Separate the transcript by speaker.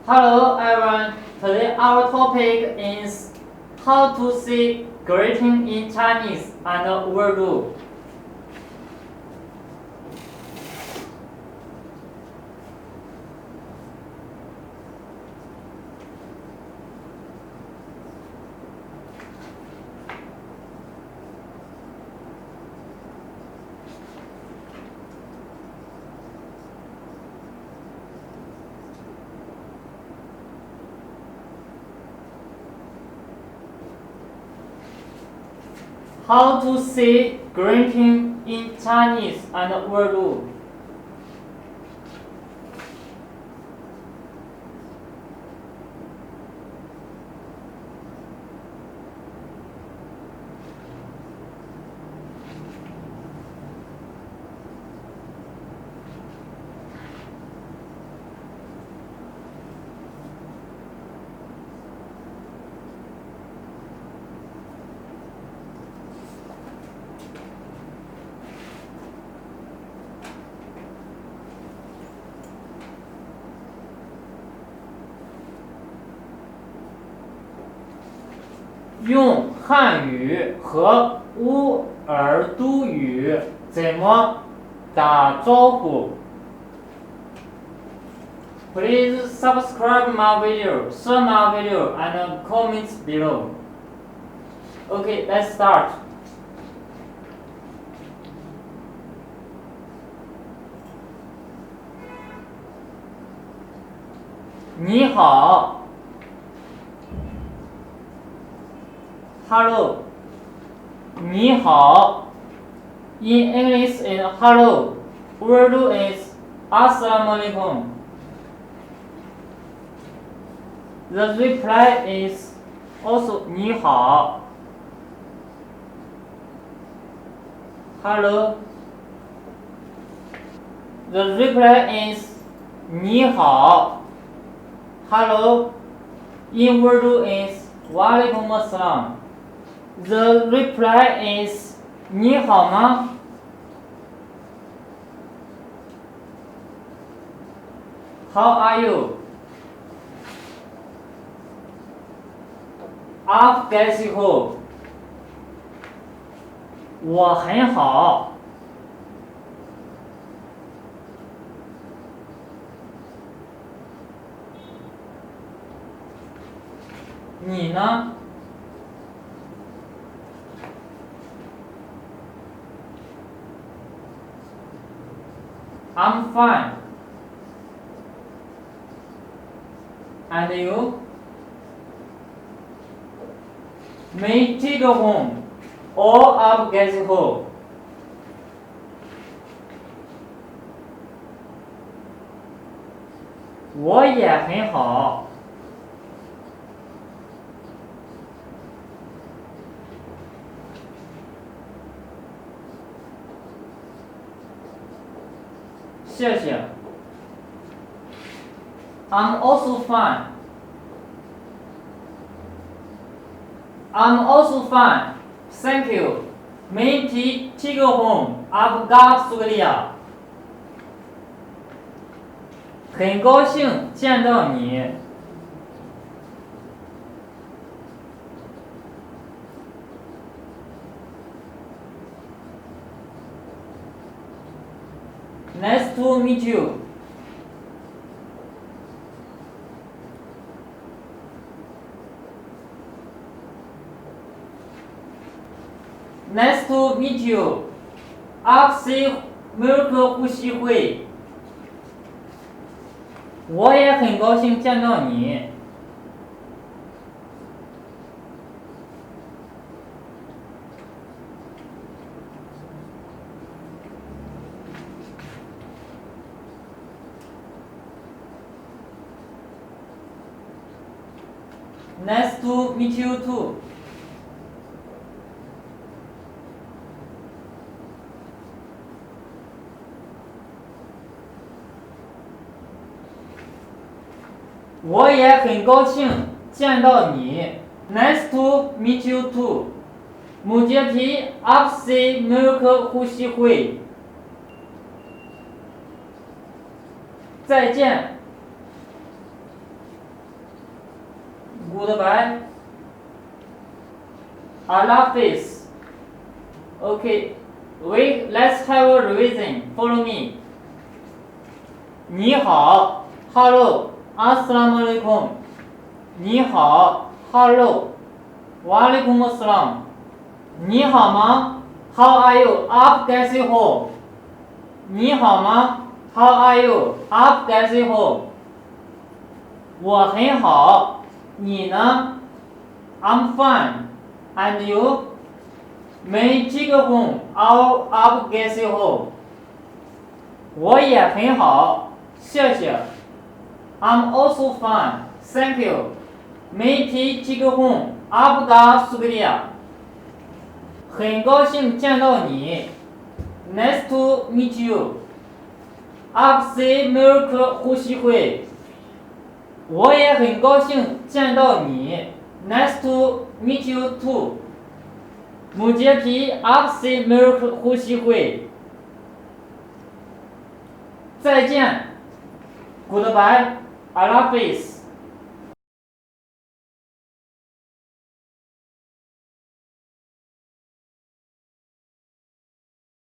Speaker 1: Hello everyone, today our topic is how to say greeting in Chinese and Urdu. How to say greeting in Chinese and Urdu.用汉语和乌尔都语怎么打招呼 ？Please subscribe my video, share my video, and comment below. Okay, let's start. 你好。Hello. 你好 In English is hello. Urdu is Assalamualaikum. The reply is also 你好 Hello. The reply is 你好 Hello. In Urdu is Walaikum Assalam. The reply is 你好吗 How are you? आप कैसे हो 我很好你呢 I'm fine. And you? मैं ठीक हूँ और आप कैसे हो我也很好谢谢 I'm also fine. I'm also fine. Thank you. मैं ठीक हूँ आपका शुक्रिया很高兴见到你 Nice to meet you. Nice to meet you. आपसे मिलकर खुशी हुई我也很高兴见到你 Nice to meet you too. 我也很高兴见到你 Nice to meet you too. मुझे भी आपसे मिलकर खुशी हुई 再见 Goodbye. Allah Hafiz. Okay. Wait, let's have a revision. Follow me. 你好 Hello. Assalamu alaikum. 你好 Hello. Wa alaikum assalam. 你好吗 How are you? आप कैसे हो? 你好吗 How are you? आप कैसे हो? 我很好，你呢 I'm fine. And you? मैं ठीक हूँ आप कैसे हो? 我也很好，谢谢。I'm also fine. Thank you. मैं भी ठीक हूँ आपका शुक्रिया。很高兴见到你 Nice to meet you. आपसे मिलकर खुशी हुई。我也很高兴见到你 Nice to meet you too. मुझे भी आपसे मिलकर खुशी हुई。再见 Goodbye. Allah Hafiz.